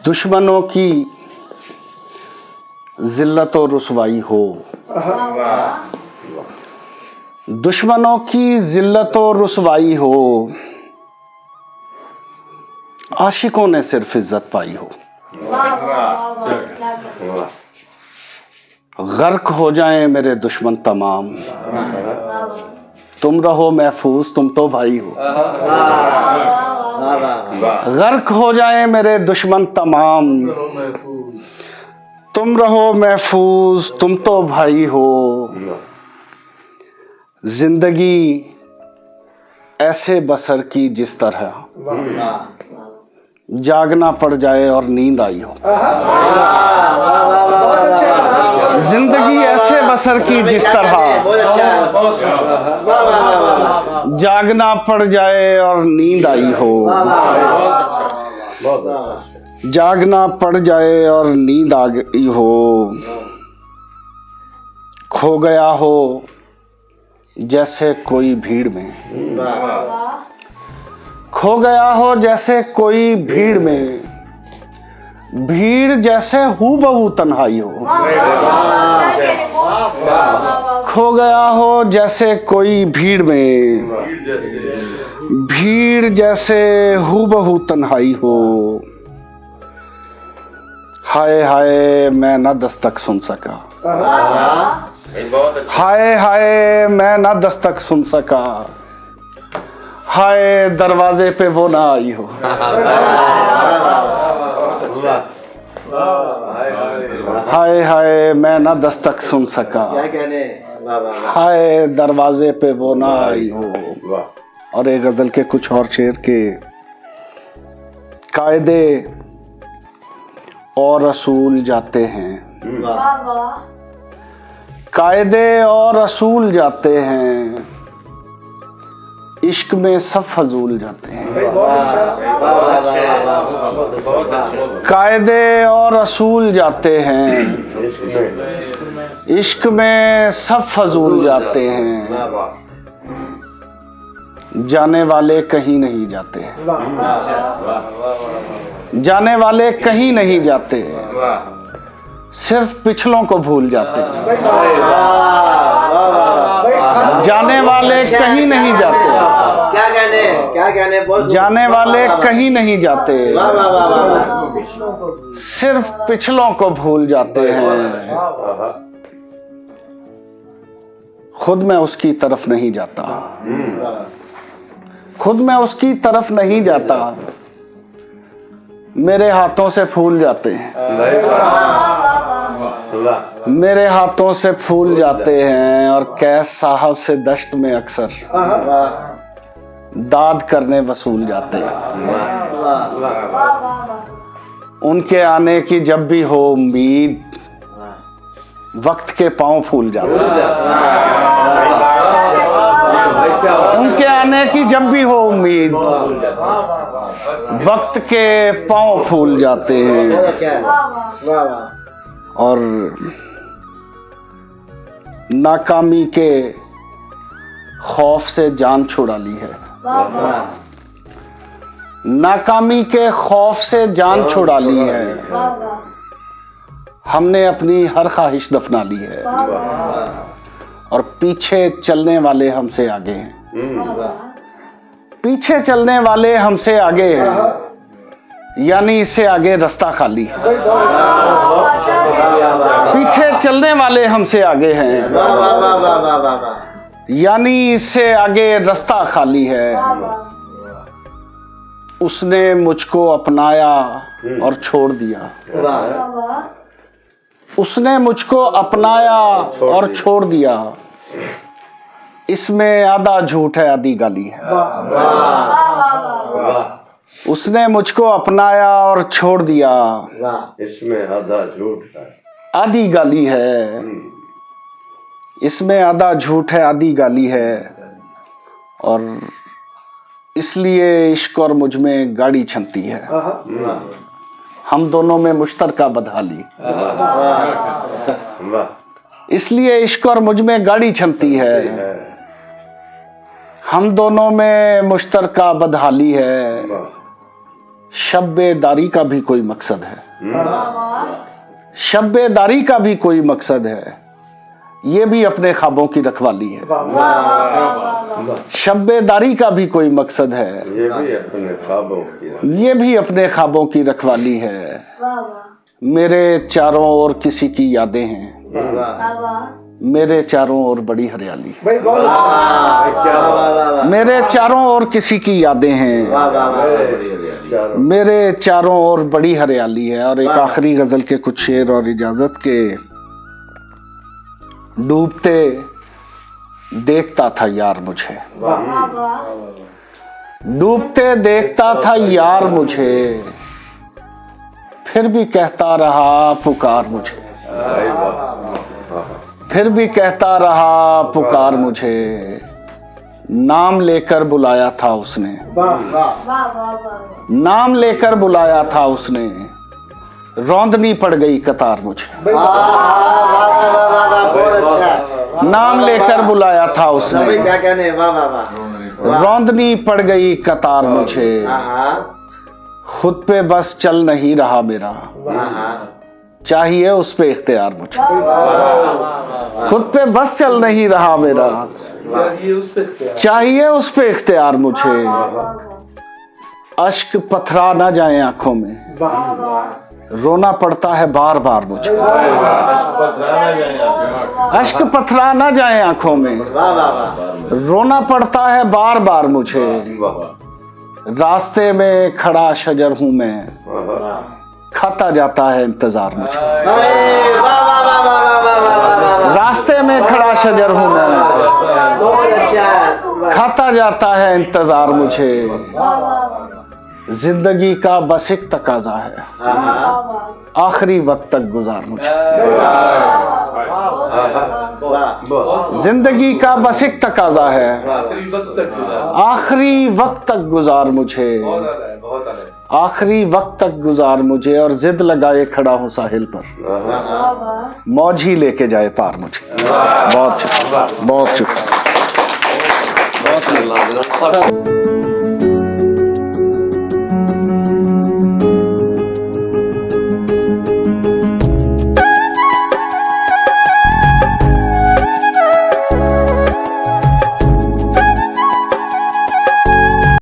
दुश्मनों की जिल्लत और रुसवाई हो, दुश्मनों की जिल्लत और रुसवाई हो, आशिकों ने सिर्फ इज्जत पाई हो। गर्क हो जाएं मेरे दुश्मन तमाम, तुम रहो महफूज, तुम तो भाई हो। गर्क हो जाएं मेरे दुश्मन तमाम, तुम रहो महफूज, तुम तो भाई हो। जिंदगी ऐसे बसर की जिस तरह जागना पड़ जाए और नींद आई हो। जिंदगी ऐसे बसर की जिस तरह जागना पड़ जाए और नींद आई हो। जागना पड़ जाए और नींद आ गई हो। खो गया हो जैसे कोई भीड़ में, खो गया हो जैसे कोई भीड़ में, भीड़ जैसे हूबहू तन्हाई हो। खो गया हो जैसे कोई भीड़ में, भीड़ जैसे हूबहू तन्हाई हो। हाय हाय मैं ना दस्तक सुन सका, हाय हाय मैं ना दस्तक सुन सका, हाय दरवाजे पे वो ना आई हो। हाय हाय मैं ना दस्तक सुन सका, हाय दरवाजे पे वो ना आई हो। और एक गजल के कुछ और शेर के कायदे और रसूल जाते हैं, कायदे और रसूल जाते हैं, इश्क में सब फजूल जाते हैं। कायदे और रसूल जाते हैं, इश्क में सब फजूल जाते हैं, जाने वाले कहीं नहीं जाते, जाने वाले कहीं नहीं जाते, सिर्फ पिछलों को भूल जाते हैं। जाने वाले कहीं नहीं जाते, क्या कहने जाने वाले कहीं नहीं जाते, सिर्फ पिछलों को भूल जाते हैं। खुद मैं उसकी तरफ नहीं जाता, खुद मैं उसकी तरफ नहीं जाता, मेरे हाथों से फूल जाते हैं, मेरे हाथों से फूल जाते हैं। और कैस साहब से दश्त में अक्सर दाद करने वसूल जाते हैं। उनके आने की जब भी हो उम्मीद, वक्त के पांव फूल जाते हैं। उनके आने की जब भी हो उम्मीद, वक्त के पांव फूल जाते हैं। और नाकामी के खौफ से जान छुड़ा ली है, नाकामी के खौफ से जान छुड़ा ली है, हमने अपनी हर ख्वाहिश दफना ली है। और पीछे चलने वाले हमसे आगे हैं, पीछे चलने वाले हमसे आगे हैं, यानी इससे आगे रास्ता खाली है। पीछे चलने वाले हमसे आगे हैं, यानी इससे आगे रास्ता खाली है। उसने मुझको अपनाया और छोड़ दिया, उसने मुझको अपनाया और छोड़ दिया, इसमें आधा झूठ है आधी गाली है। उसने मुझको अपनाया और छोड़ दिया, इसमें आधा झूठ है आधी गाली है, इसमें आधा झूठ है आधी गाली है। और इसलिए इश्क और मुझ में गाड़ी छनती है, हम दोनों में मुश्तरका बदहाली। इसलिए इश्क और मुझ में गाड़ी छनती है, हम दोनों में मुश्तरका बदहाली है। शब्बेदारी का भी कोई मकसद है, शब्बेदारी का भी कोई मकसद है, ये भी अपने ख्वाबों की रखवाली है। शब्बेदारी का भी कोई मकसद है, ये भी अपने ख्वाबों की ये भी अपने ख्वाबों की रखवाली है। मेरे चारों ओर किसी की यादें हैं, मेरे चारों ओर बड़ी हरियाली है। मेरे चारों ओर किसी की यादें हैं, मेरे चारों ओर बड़ी हरियाली है। और एक आखिरी गजल के कुछ शेर और इजाजत के। डूबते देखता था यार मुझे, डूबते देखता था यार मुझे, फिर भी कहता रहा पुकार मुझे, फिर भी कहता रहा पुकार मुझे। नाम लेकर बुलाया था उसने, नाम लेकर बुलाया था उसने, रौंदनी पड़ गई कतार मुझे। नाम लेकर बुलाया था उसने, क्या कहने, वाह वाह वाह। रौंदनी पड़ गई कतार मुझे। खुद पे बस चल नहीं रहा मेरा, चाहिए उस पे इख्तियार मुझे। खुद पे बस चल नहीं रहा मेरा, चाहिए उस पे इख्तियार मुझे। अश्क पथरा ना जाए आंखों में, रोना पड़ता है बार बार मुझे। अश्क पथरा ना जाए आंखों में, रोना पड़ता है बार बार मुझे। रास्ते में खड़ा शजर हूं मैं, खाता जाता है इंतजार मुझे। रास्ते में खड़ा शजर हूं मैं, खाता जाता है इंतजार मुझे। जिंदगी का बस एक तकाजा है, आखिरी वक्त तक गुजार मुझे। जिंदगी का बस एक तकाजा है, आखिरी वक्त तक गुजार मुझे। आखिरी वक्त तक गुजार मुझे। और जिद लगाए खड़ा हूं साहिल पर, मौज ही लेके जाए पार मुझे। बहुत शुक्रिया, बहुत शुक्रिया, बहुत शुक्रिया।